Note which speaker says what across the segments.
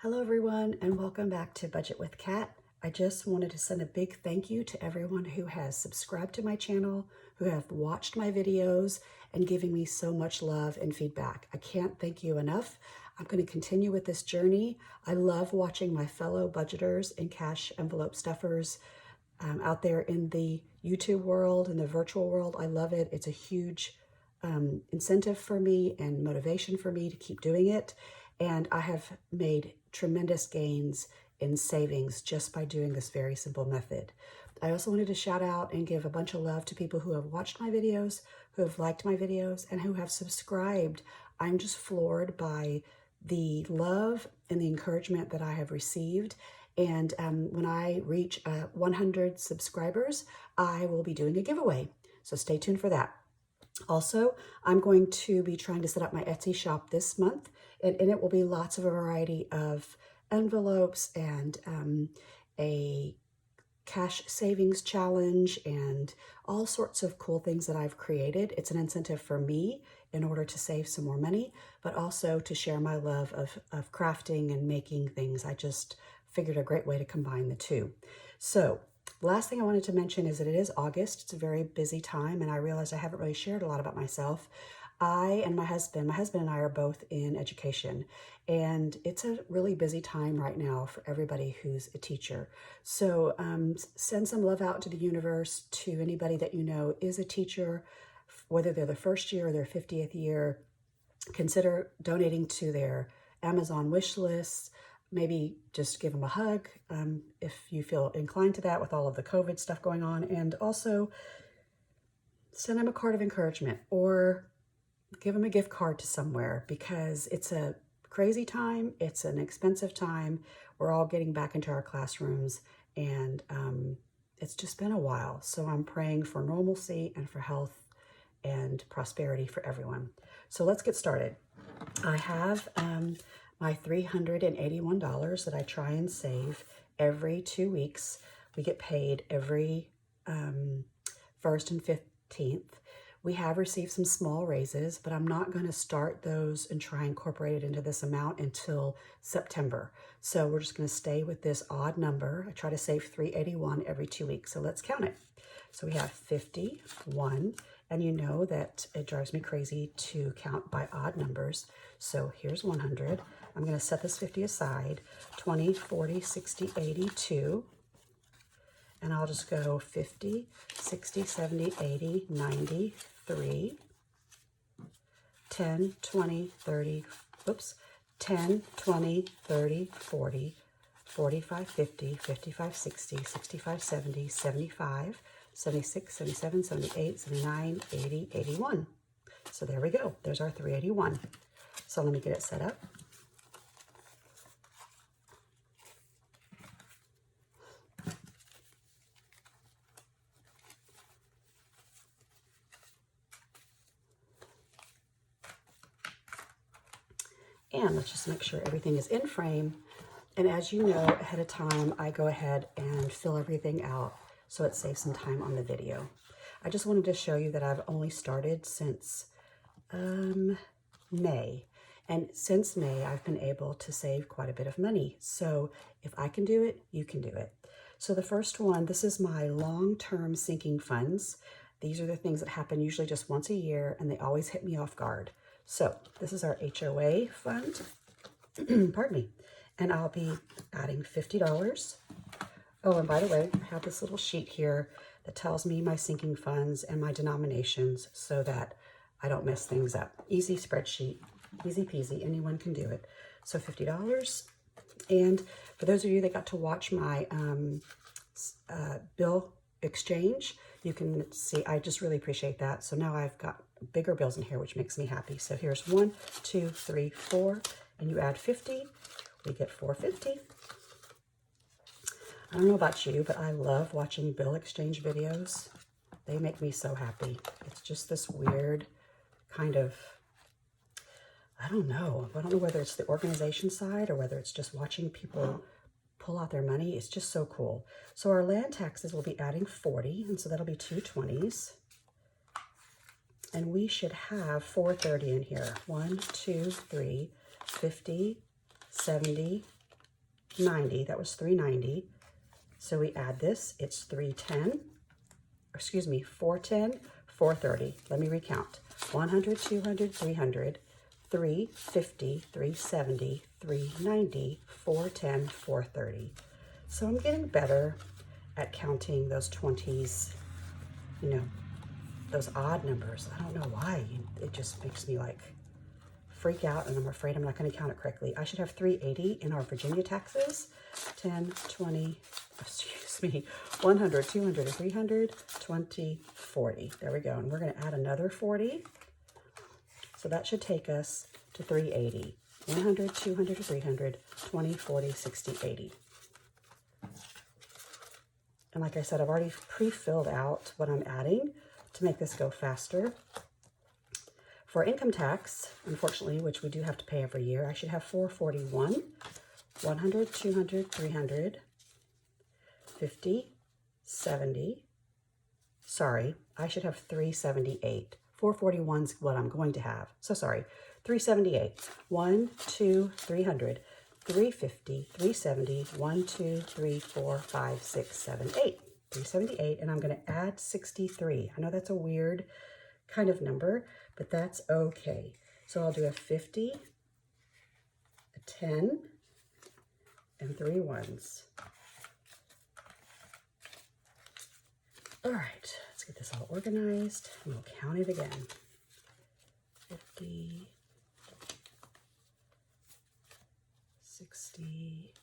Speaker 1: Hello everyone and welcome back to Budget with Kat. I just wanted to send a big thank you to everyone who has subscribed to my channel, who have watched my videos and giving me so much love and feedback. I can't thank you enough. I'm going to continue with this journey. I love watching my fellow budgeters and cash envelope stuffers out there in the YouTube world and the virtual world. I love it. It's a huge incentive for me and motivation for me to keep doing it. And I have made tremendous gains in savings just by doing this very simple method. I also wanted to shout out and give a bunch of love to people who have watched my videos, who have liked my videos, and who have subscribed. I'm just floored by the love and the encouragement that I have received. And when I reach 100 subscribers, I will be doing a giveaway. So stay tuned for that. Also, I'm going to be trying to set up my Etsy shop this month, and in it will be lots of a variety of envelopes and a cash savings challenge and all sorts of cool things that I've created. It's an incentive for me in order to save some more money, but also to share my love of crafting and making things. I just figured a great way to combine the two. So last thing I wanted to mention is that it is August. It's a very busy time, and I realized I haven't really shared a lot about myself. I and my husband and I are both in education, and it's a really busy time right now for everybody who's a teacher. So send some love out to the universe to anybody that you know is a teacher, whether they're the first year or their 50th year. Consider donating to their Amazon wish lists. Maybe just give them a hug if you feel inclined to that with all of the COVID stuff going on. And also send them a card of encouragement or give them a gift card to somewhere, because it's a crazy time. It's an expensive time. We're all getting back into our classrooms, and it's just been a while. So I'm praying for normalcy and for health and prosperity for everyone. So let's get started. I have my $381 that I try and save every 2 weeks. We get paid every 1st and 15th. We have received some small raises, but I'm not going to start those and try and incorporate it into this amount until September. So we're just going to stay with this odd number. I try to save $381 every 2 weeks. So let's count it. So we have 51, and you know that it drives me crazy to count by odd numbers. So here's 100. I'm going to set this 50 aside. 20, 40, 60, 82. And I'll just go 50, 60, 70, 80, 90, 3, 10, 20, 30, 10, 20, 30, 40, 45, 50, 55, 60, 65, 70, 75, 76, 77, 78, 79, 80, 81. So there we go. There's our 381. So let me get it set up. And let's just make sure everything is in frame. And as you know, ahead of time, I go ahead and fill everything out so it saves some time on the video. I just wanted to show you that I've only started since May. And since May, I've been able to save quite a bit of money. So if I can do it, you can do it. So the first one, this is my long-term sinking funds. These are the things that happen usually just once a year, and they always hit me off guard. So this is our HOA fund, pardon me, and I'll be adding $50. Oh, and by the way, I have this little sheet here that tells me my sinking funds and my denominations so that I don't mess things up. Easy spreadsheet, easy peasy, anyone can do it. So $50. And for those of you that got to watch my bill exchange, you can see I just really appreciate that. So now I've got bigger bills in here, which makes me happy. So here's 1, 2, 3, 4, and you add 50, we get 450. I don't know about you, but I love watching bill exchange videos. They make me so happy. It's just this weird kind of, I don't know whether it's the organization side or whether it's just watching people pull out their money. It's just so cool. So our land taxes will be adding 40, and so that'll be 2 20s. And we should have 430 in here. 1, 2, 3, 50, 70, 390. That was 390. So we add this, it's 310. Excuse me, 410, 430. Let me recount. 100, 200, 300, 350, 370, 390, 410, 430. So I'm getting better at counting those 20s, you know, those odd numbers. I don't know why. It just makes me like freak out, and I'm afraid I'm not going to count it correctly. I should have 380 in our Virginia taxes. 10, 20, excuse me, 100, 200, 300, 20, 40. There we go. And we're going to add another 40. So that should take us to 380. 100, 200, 300, 20, 40, 60, 80. And like I said, I've already pre-filled out what I'm adding to make this go faster. For income tax, unfortunately, which we do have to pay every year, I should have 441, 100, 200, 300, 50, 70. Sorry, I should have 378. 441's what I'm going to have. So sorry, 378. 1, 2, 300, 350, 370, 1, 2, 3, 4, 5, 6, 7, 8. 378, and I'm going to add 63. I know that's a weird kind of number, but that's okay. So I'll do a 50, a 10, and 3 ones. All right, let's get this all organized, and we'll count it again. 50, 60,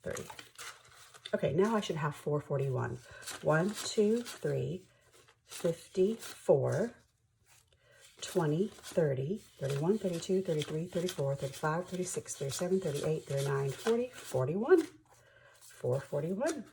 Speaker 1: 30. Okay, now I should have 441. 1, 2, 3, 54, 20, 30, 31, 32, 33, 34, 35, 36, 37, 38, 39, 40, 41. 441.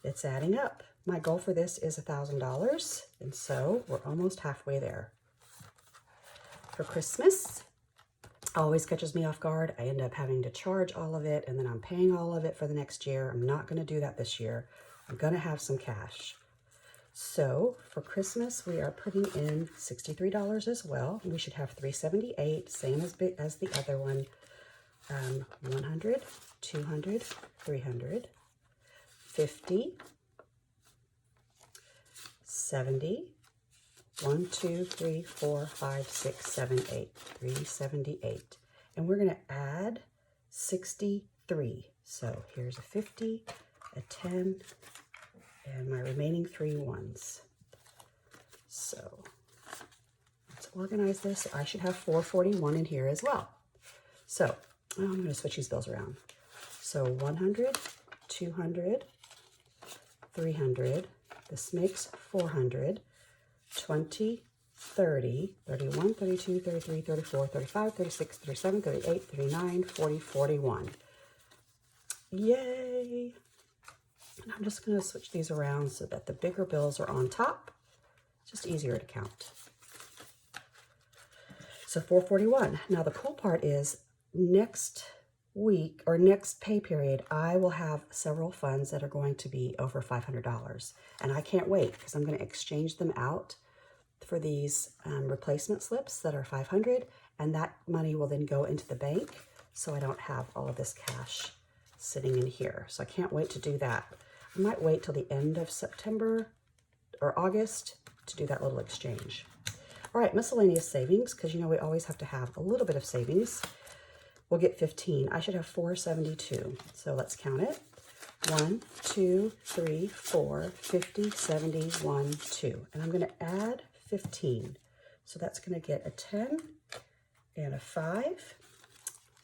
Speaker 1: It's adding up. My goal for this is $1,000, and so we're almost halfway there. For Christmas, always catches me off guard. I end up having to charge all of it, and then I'm paying all of it for the next year. I'm not going to do that this year. I'm going to have some cash. So for Christmas, we are putting in $63 as well. We should have $378, same as the other one. 100, 200, 300, 50, 70, 1, 2, 3, 4, 5, 6, 7, 8, 378. And we're going to add 63. So here's a 50, a 10, and my remaining 3 ones. So let's organize this. I should have 441 in here as well. So I'm going to switch these bills around. So 100, 200, 300. This makes 400. 20, 30, 31, 32, 33, 34, 35, 36, 37, 38, 39, 40, 41. Yay! And I'm just going to switch these around so that the bigger bills are on top. Just easier to count. So 441. Now the cool part is next week or next pay period, I will have several funds that are going to be over $500. And I can't wait because I'm going to exchange them out for these replacement slips that are $500, and that money will then go into the bank so I don't have all of this cash sitting in here. So I can't wait to do that. I might wait till the end of September or August to do that little exchange. All right, miscellaneous savings, because you know we always have to have a little bit of savings. We'll get 15. I should have 472. So let's count it. 1, 2, 3, 4, 50, 70, 1, 2. And I'm going to add 15. So that's going to get a 10 and a 5.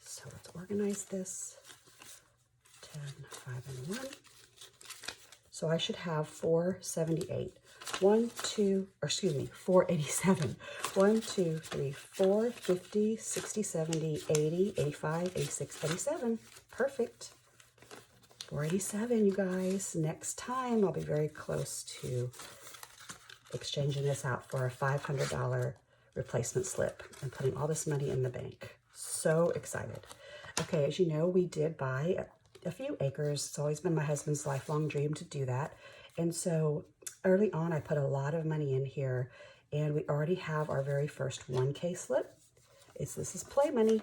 Speaker 1: So let's organize this. 10, 5, and 1. So I should have 478. 487. 1, 2, 3, 4, 50, 60, 70, 80, 85, 86, 87. Perfect. 487, you guys. Next time, I'll be very close to exchanging this out for a $500 replacement slip and putting all this money in the bank. So excited. Okay, as you know, we did buy a few acres. It's always been my husband's lifelong dream to do that. And so early on, I put a lot of money in here, and we already have our very first 1K slip. This is play money.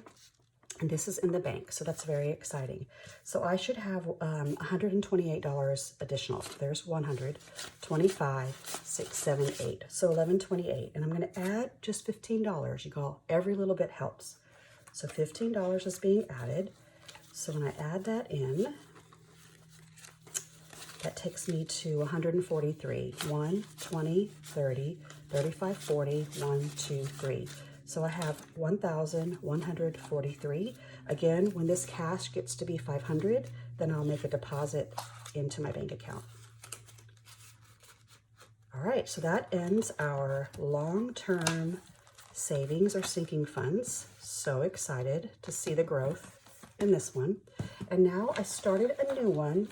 Speaker 1: And this is in the bank, so that's very exciting. So I should have $128 additional. There's 100, 25, 6, 7, 8. So $11.28. And I'm going to add just $15. You call every little bit helps. So $15 is being added. So when I add that in, that takes me to 143. 1, 20, 30, 35, 40, 1, 2, 3. So I have 1,143. Again, when this cash gets to be 500, then I'll make a deposit into my bank account. All right, so that ends our long-term savings or sinking funds. So excited to see the growth in this one. And now I started a new one.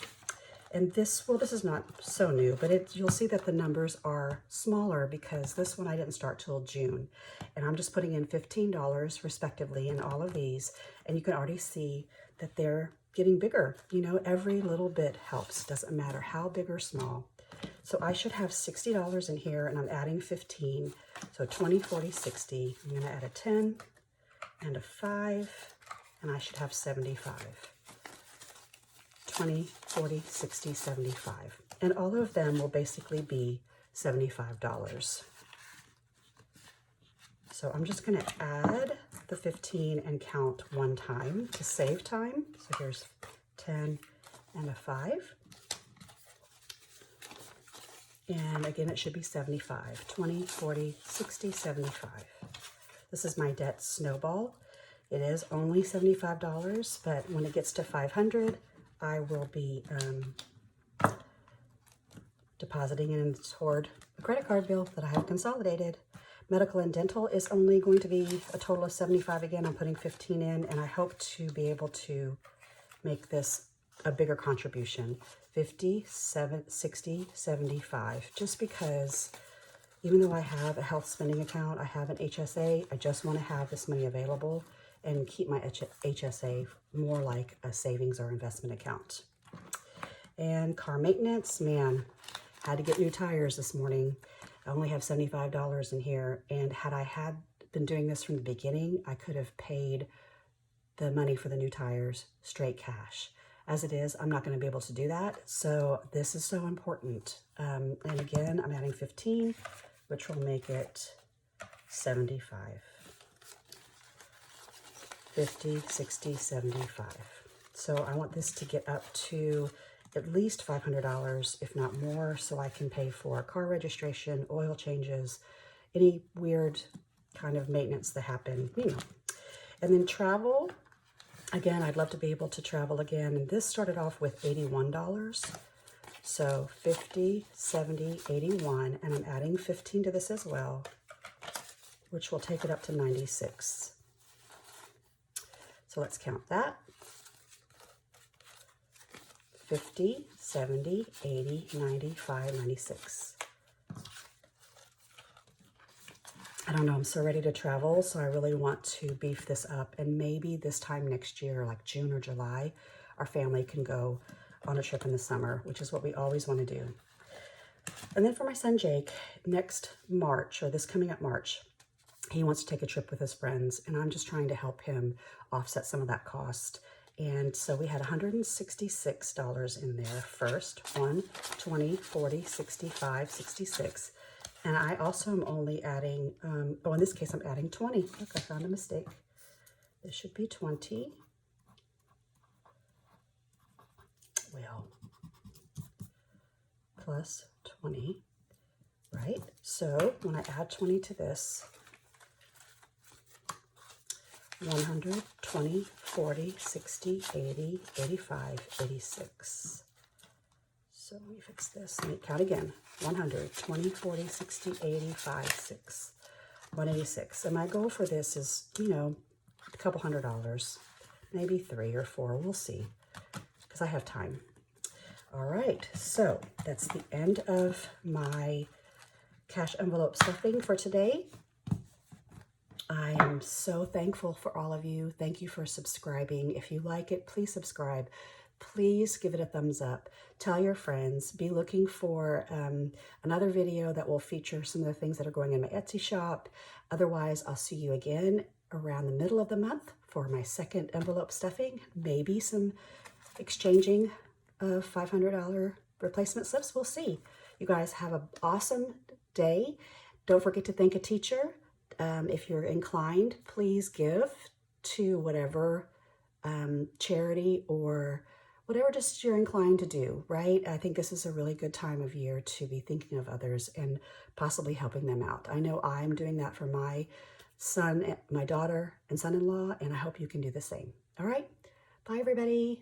Speaker 1: And this, well, this is not so new, but you'll see that the numbers are smaller because this one I didn't start till June. And I'm just putting in $15 respectively in all of these. And you can already see that they're getting bigger. You know, every little bit helps. Doesn't matter how big or small. So I should have $60 in here, and I'm adding 15. So 20, 40, 60. I'm going to add a 10 and a 5, and I should have 75. 20, 40, 60, 75. And all of them will basically be $75. So I'm just going to add the 15 and count one time to save time. So here's 10 and a 5. And again, it should be 75. 20, 40, 60, 75. This is my debt snowball. It is only $75, but when it gets to 500, I will be depositing in toward a credit card bill that I have consolidated. Medical and dental is only going to be a total of 75 again. I'm putting 15 in, and I hope to be able to make this a bigger contribution. 50, 60, 75. Just because even though I have a health spending account, I have an HSA, I just want to have this money available and keep my HSA more like a savings or investment account. And car maintenance, man, had to get new tires this morning. I only have $75 in here, and had I been doing this from the beginning, I could have paid the money for the new tires straight cash. As it is, I'm not going to be able to do that, so this is so important. And again, I'm adding 15, which will make it 75. 50, 60, 75. So I want this to get up to at least $500, if not more, so I can pay for car registration, oil changes, any weird kind of maintenance that happen, you know. And then travel, again, I'd love to be able to travel again. And this started off with $81. So 50, 70, 81, and I'm adding 15 to this as well, which will take it up to 96. So let's count that. 50, 70, 80, 95, 96. I don't know, I'm so ready to travel, so I really want to beef this up. And maybe this time next year, like June or July, our family can go on a trip in the summer, which is what we always want to do. And then for my son Jake, next March, or this coming up March, he wants to take a trip with his friends, and I'm just trying to help him offset some of that cost. And so we had $166 in there first. 1, 20, 40, 65, 66. And I also am only adding, oh, in this case, I'm adding 20. Look, I found a mistake. This should be 20. Well, plus 20, right? So when I add 20 to this, 100, 20, 40, 60, 80, 85, 86. So let me fix this. Let me count again. 100, 20, 40, 60, 85, 6, 186. And my goal for this is, you know, a couple $100, maybe 3 or 4. We'll see, because I have time. All right, so that's the end of my cash envelope stuffing for today. I am so thankful for all of you. Thank you for subscribing. If you like it, please subscribe. Please give it a thumbs up. Tell your friends. Be looking for another video that will feature some of the things that are going in my Etsy shop. Otherwise, I'll see you again around the middle of the month for my second envelope stuffing, maybe some exchanging of $500 replacement slips. We'll see. You guys have an awesome day. Don't forget to thank a teacher. If you're inclined, please give to whatever charity or whatever just you're inclined to do, right? I think this is a really good time of year to be thinking of others and possibly helping them out. I know I'm doing that for my son, my daughter, and son-in-law, and I hope you can do the same. All right. Bye, everybody.